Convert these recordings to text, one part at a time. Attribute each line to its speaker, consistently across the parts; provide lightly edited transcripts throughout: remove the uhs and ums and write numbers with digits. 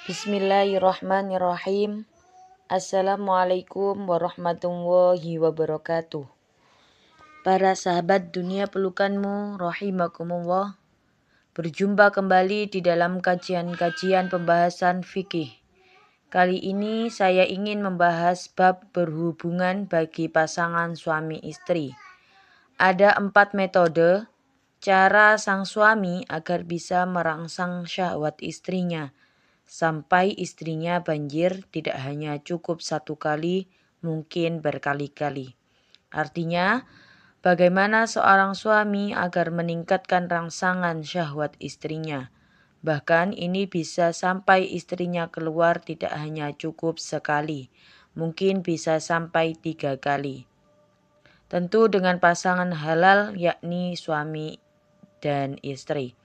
Speaker 1: Bismillahirrahmanirrahim. Assalamualaikum warahmatullahi wabarakatuh. Para sahabat dunia pelukanmu, rahimakumullah. Berjumpa kembali di dalam kajian-kajian pembahasan fikih. Kali ini saya ingin membahas bab berhubungan bagi pasangan suami istri. Ada 4 metode cara sang suami agar bisa merangsang syahwat istrinya. Sampai istrinya banjir tidak hanya cukup 1 kali, mungkin berkali-kali. Artinya, bagaimana seorang suami agar meningkatkan rangsangan syahwat istrinya. Bahkan ini bisa sampai istrinya keluar tidak hanya cukup sekali, mungkin bisa sampai 3 kali. Tentu dengan pasangan halal yakni suami dan istri.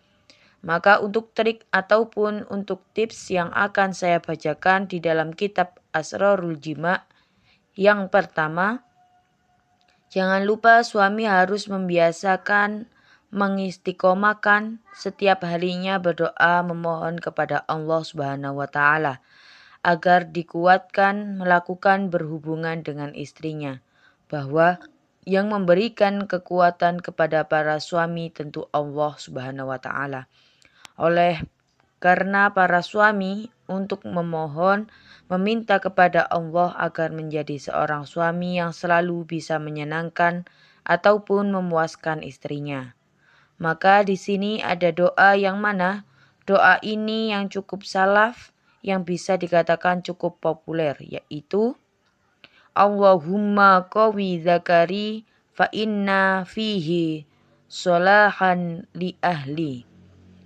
Speaker 1: Maka untuk trik ataupun untuk tips yang akan saya bacakan di dalam kitab Asrarul Jima. Yang pertama, jangan lupa suami harus membiasakan mengistiqomahkan setiap harinya berdoa memohon kepada Allah Subhanahu wa taala agar dikuatkan melakukan berhubungan dengan istrinya, bahwa yang memberikan kekuatan kepada para suami tentu Allah Subhanahu wa taala. Oleh karena para suami untuk meminta kepada Allah agar menjadi seorang suami yang selalu bisa menyenangkan ataupun memuaskan istrinya. Maka di sini ada doa yang mana doa ini yang cukup salaf yang bisa dikatakan cukup populer, yaitu Allahumma qawi zakari fa inna fihi solahan li ahli.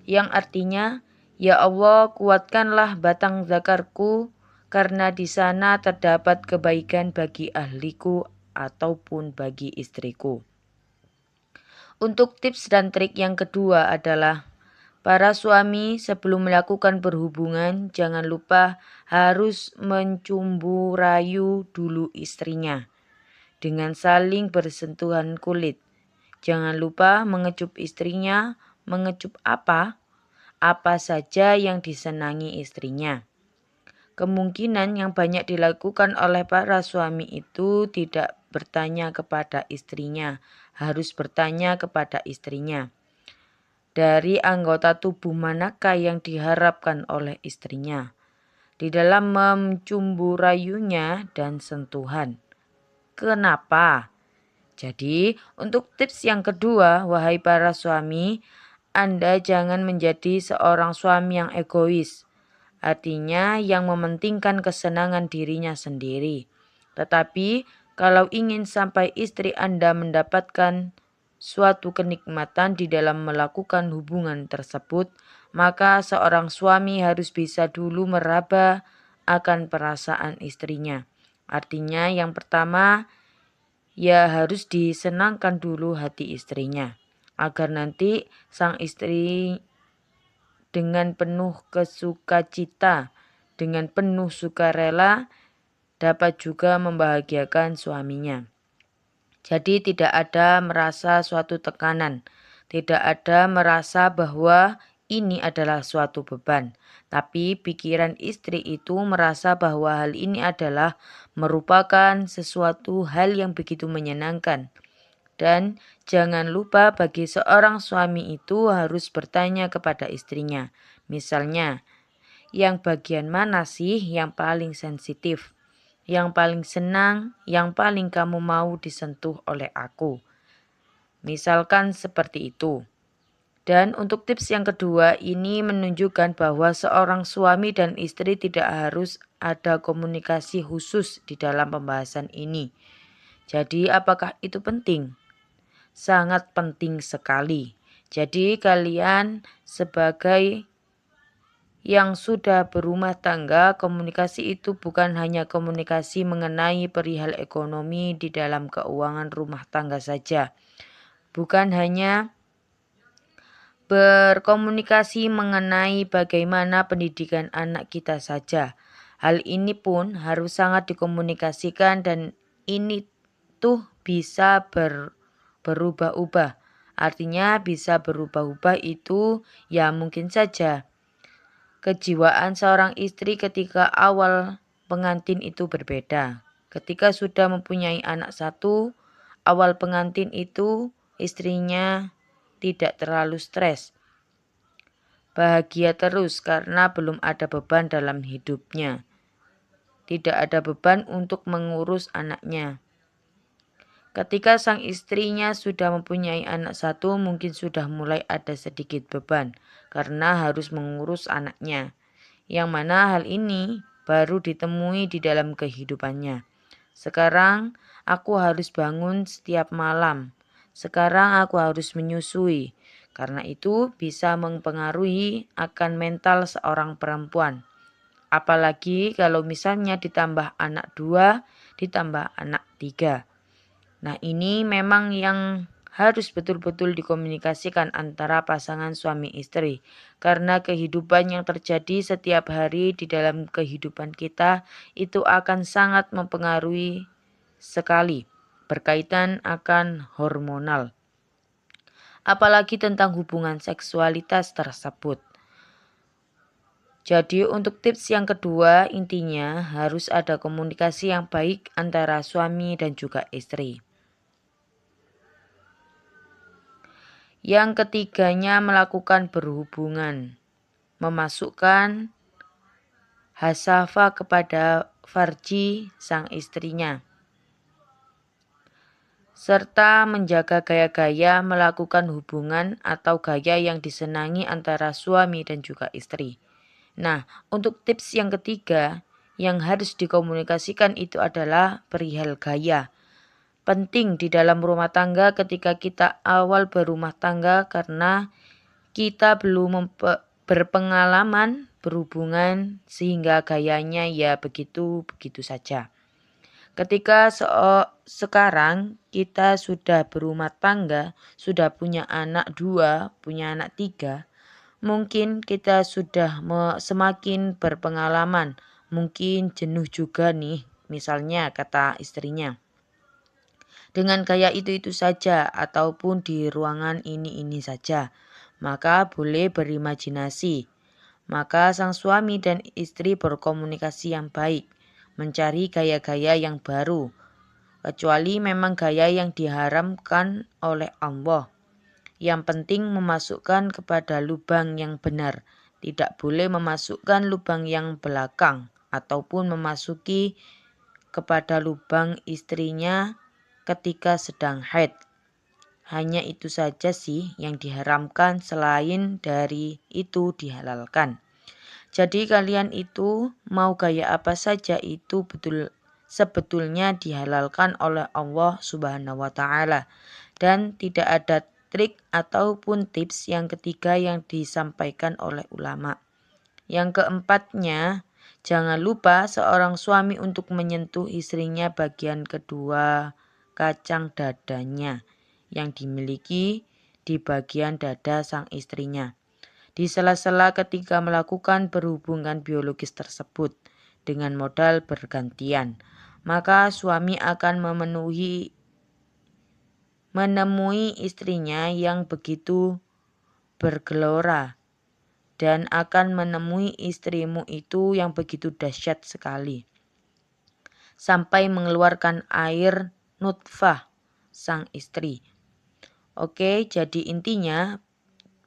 Speaker 1: Yang artinya, ya Allah kuatkanlah batang zakarku karena di sana terdapat kebaikan bagi ahliku ataupun bagi istriku. Untuk tips dan trik yang kedua adalah para suami sebelum melakukan berhubungan jangan lupa harus mencumbu rayu dulu istrinya dengan saling bersentuhan kulit. Jangan lupa mengecup istrinya. Mengecup apa? Apa saja yang disenangi istrinya. Kemungkinan yang banyak dilakukan oleh para suami itu tidak bertanya kepada istrinya, harus bertanya kepada istrinya. Dari anggota tubuh manakah yang diharapkan oleh istrinya di dalam mencumbu rayunya dan sentuhan. Kenapa? Jadi, untuk tips yang kedua, wahai para suami, Anda jangan menjadi seorang suami yang egois. Artinya yang mementingkan kesenangan dirinya sendiri. Tetapi kalau ingin sampai istri Anda mendapatkan suatu kenikmatan di dalam melakukan hubungan tersebut, maka seorang suami harus bisa dulu meraba akan perasaan istrinya. Artinya yang pertama, ya harus disenangkan dulu hati istrinya, agar nanti sang istri dengan penuh kesukacita, dengan penuh sukarela dapat juga membahagiakan suaminya. Jadi tidak ada merasa suatu tekanan, tidak ada merasa bahwa ini adalah suatu beban. Tapi pikiran istri itu merasa bahwa hal ini adalah merupakan sesuatu hal yang begitu menyenangkan. Dan jangan lupa bagi seorang suami itu harus bertanya kepada istrinya. Misalnya, yang bagian mana sih yang paling sensitif? Yang paling senang, yang paling kamu mau disentuh oleh aku? Misalkan seperti itu. Dan untuk tips yang kedua, ini menunjukkan bahwa seorang suami dan istri tidak harus ada komunikasi khusus di dalam pembahasan ini. Jadi apakah itu penting? Sangat penting sekali. Jadi kalian sebagai yang sudah berumah tangga, komunikasi itu bukan hanya komunikasi mengenai perihal ekonomi di dalam keuangan rumah tangga saja. Bukan hanya berkomunikasi mengenai bagaimana pendidikan anak kita saja. Hal ini pun harus sangat dikomunikasikan dan ini tuh bisa berubah-ubah. Artinya bisa berubah-ubah itu ya mungkin saja Kejiwaan seorang istri ketika awal pengantin itu berbeda. Ketika sudah mempunyai anak satu, awal pengantin itu istrinya tidak terlalu stres, bahagia terus karena belum ada beban dalam hidupnya. Tidak ada beban untuk mengurus anaknya. Ketika sang istrinya sudah mempunyai anak satu, mungkin sudah mulai ada sedikit beban karena harus mengurus anaknya. Yang mana hal ini baru ditemui di dalam kehidupannya. Sekarang aku harus bangun setiap malam. Sekarang aku harus menyusui. Karena itu bisa mempengaruhi akan mental seorang perempuan. Apalagi kalau misalnya ditambah anak 2, ditambah anak 3. Nah, ini memang yang harus betul-betul dikomunikasikan antara pasangan suami istri. Karena kehidupan yang terjadi setiap hari di dalam kehidupan kita itu akan sangat mempengaruhi sekali berkaitan akan hormonal. Apalagi tentang hubungan seksualitas tersebut. Jadi untuk tips yang kedua, intinya harus ada komunikasi yang baik antara suami dan juga istri. Yang ketiganya melakukan berhubungan, memasukkan hasafa kepada farji sang istrinya, serta menjaga gaya-gaya melakukan hubungan atau gaya yang disenangi antara suami dan juga istri. Nah, untuk tips yang ketiga yang harus dikomunikasikan itu adalah perihal gaya. Penting di dalam rumah tangga ketika kita awal berumah tangga karena kita belum berpengalaman berhubungan sehingga gayanya ya begitu saja. Ketika sekarang kita sudah berumah tangga, sudah punya anak 2, punya anak 3, mungkin kita sudah semakin berpengalaman, mungkin jenuh juga nih, misalnya kata istrinya. Dengan gaya itu saja ataupun di ruangan ini saja, maka boleh berimajinasi. Maka sang suami dan istri berkomunikasi yang baik, mencari gaya-gaya yang baru, kecuali memang gaya yang diharamkan oleh Allah. Yang penting memasukkan kepada lubang yang benar, tidak boleh memasukkan lubang yang belakang ataupun memasuki kepada lubang istrinya ketika sedang haid. Hanya itu saja sih yang diharamkan, selain dari itu dihalalkan. Jadi kalian itu mau gaya apa saja itu sebetulnya dihalalkan oleh Allah Subhanahu wa taala, dan tidak ada trik ataupun tips yang ketiga yang disampaikan oleh ulama. Yang keempatnya, jangan lupa seorang suami untuk menyentuh istrinya bagian kedua kacang dadanya yang dimiliki di bagian dada sang istrinya, di sela-sela ketika melakukan berhubungan biologis tersebut dengan modal bergantian. Maka suami akan menemui istrinya yang begitu bergelora, dan akan menemui istrimu itu yang begitu dahsyat sekali, sampai mengeluarkan air nutfah sang istri. Oke, jadi intinya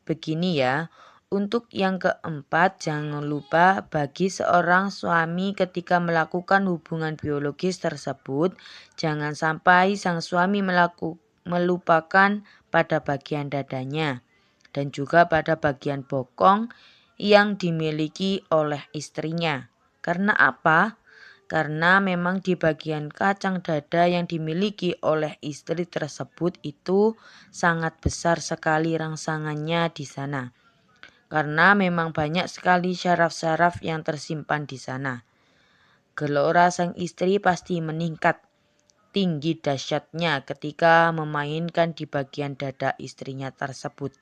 Speaker 1: begini ya. Untuk yang keempat, jangan lupa bagi seorang suami ketika melakukan hubungan biologis tersebut, jangan sampai sang suami melupakan pada bagian dadanya dan juga pada bagian bokong yang dimiliki oleh istrinya. Karena apa? Karena memang di bagian kacang dada yang dimiliki oleh istri tersebut itu sangat besar sekali rangsangannya di sana. Karena memang banyak sekali syaraf-syaraf yang tersimpan di sana. Gelora sang istri pasti meningkat tinggi dahsyatnya ketika memainkan di bagian dada istrinya tersebut.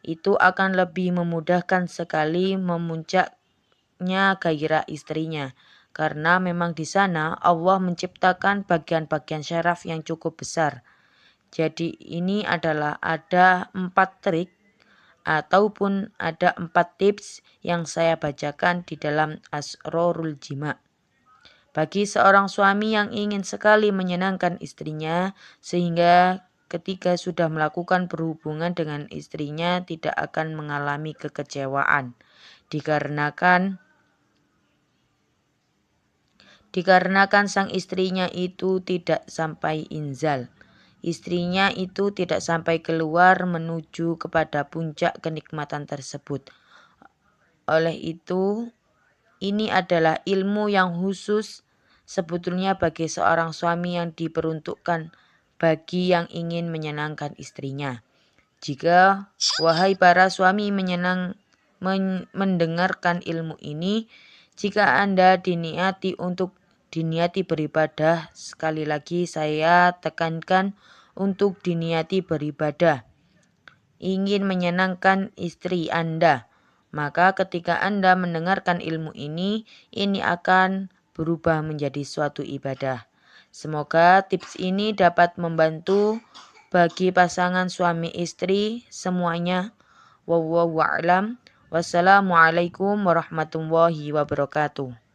Speaker 1: Itu akan lebih memudahkan sekali memuncaknya gairah istrinya. Karena memang di sana Allah menciptakan bagian-bagian syaraf yang cukup besar. Jadi ini adalah ada 4 trik ataupun ada 4 tips yang saya bacakan di dalam Asrorul Jima. Bagi seorang suami yang ingin sekali menyenangkan istrinya sehingga ketika sudah melakukan berhubungan dengan istrinya tidak akan mengalami kekecewaan dikarenakan sang istrinya itu tidak sampai inzal. Istrinya itu tidak sampai keluar menuju kepada puncak kenikmatan tersebut. Oleh itu, ini adalah ilmu yang khusus sebetulnya bagi seorang suami yang diperuntukkan bagi yang ingin menyenangkan istrinya. Jika, wahai para suami mendengarkan ilmu ini, jika Anda diniati beribadah, sekali lagi saya tekankan untuk diniati beribadah, ingin menyenangkan istri Anda, maka ketika Anda mendengarkan ilmu ini akan berubah menjadi suatu ibadah. Semoga tips ini dapat membantu bagi pasangan suami istri semuanya. Wallahu a'lam. Wassalamualaikum warahmatullahi wabarakatuh.